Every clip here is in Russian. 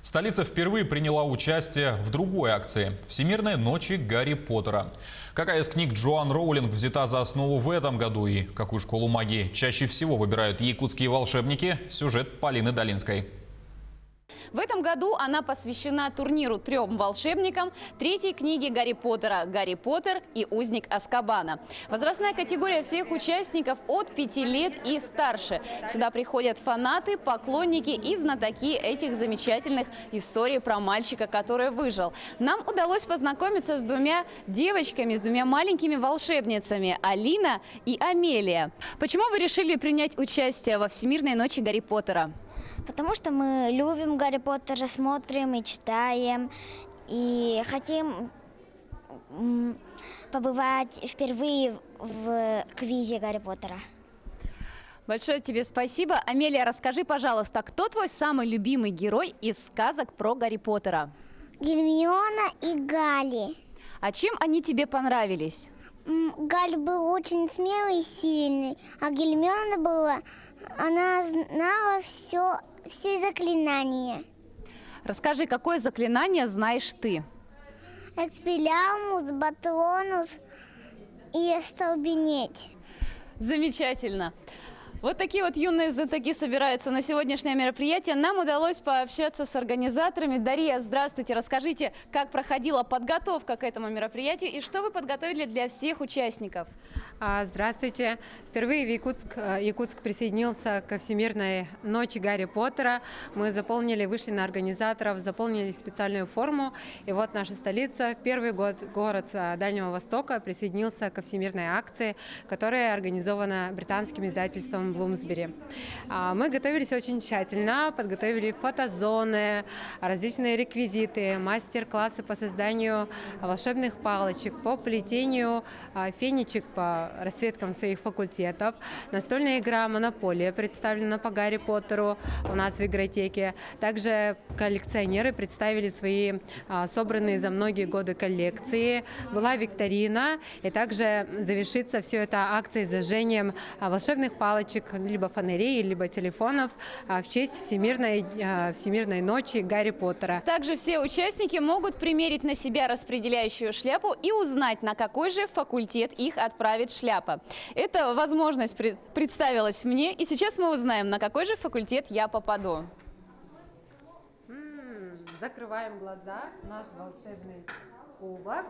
Столица впервые приняла участие в другой акции – Всемирной ночи Гарри Поттера. Какая из книг Джоан Роулинг взята за основу в этом году и какую школу магии чаще всего выбирают якутские волшебники – сюжет Полины Долинской. В этом году она посвящена турниру 3 волшебникам третьей книги Гарри Поттера «Гарри Поттер и узник Азкабана». Возрастная категория всех участников от 5 лет и старше. Сюда приходят фанаты, поклонники и знатоки этих замечательных историй про мальчика, который выжил. Нам удалось познакомиться с двумя девочками, с двумя маленькими волшебницами – Алина и Амелия. Почему вы решили принять участие во Всемирной ночи Гарри Поттера? Потому что мы любим Гарри Поттера, смотрим и читаем, и хотим побывать впервые в квизе Гарри Поттера. Большое тебе спасибо. Амелия, расскажи, пожалуйста, кто твой самый любимый герой из сказок про Гарри Поттера? Гермиона и Гарри. А чем они тебе понравились? Гарри был очень смелый и сильный, а Гермиона она знала все заклинания. Расскажи, какое заклинание знаешь ты? Экспеллиармус, Патронус и остолбенеть. Замечательно. Вот такие вот юные знатоки собираются на сегодняшнее мероприятие. Нам удалось пообщаться с организаторами. Дарья, здравствуйте. Расскажите, как проходила подготовка к этому мероприятию и что вы подготовили для всех участников? Здравствуйте. Впервые Якутск присоединился ко Всемирной ночи Гарри Поттера. Мы вышли на организаторов, заполнили специальную форму. И вот наша столица, первый город Дальнего Востока, присоединился ко Всемирной акции, которая организована британским издательством Bloomsbury. Мы готовились очень тщательно, подготовили фотозоны, различные реквизиты, мастер-классы по созданию волшебных палочек, по плетению фенечек по расцветкам своих факультетов. Настольная игра «Монополия» представлена по Гарри Поттеру у нас в игротеке. Также коллекционеры представили свои собранные за многие годы коллекции. Была викторина, и также завершится все это акцией с зажжением волшебных палочек, либо фонарей, либо телефонов в честь Всемирной ночи Гарри Поттера. Также все участники могут примерить на себя распределяющую шляпу и узнать, на какой же факультет их отправит шляпа. Эта возможность представилась мне, и сейчас мы узнаем, на какой же факультет я попаду. Закрываем глаза, наш волшебный кубок,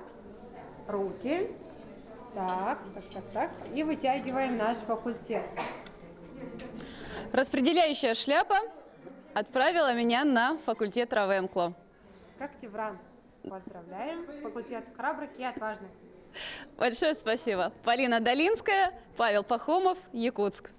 руки. Так. И вытягиваем наш факультет. Распределяющая шляпа отправила меня на факультет Равенкло. Как Тевран. Поздравляем. Факультет храбрых и отважных. Большое спасибо. Полина Долинская, Павел Пахомов, Якутск.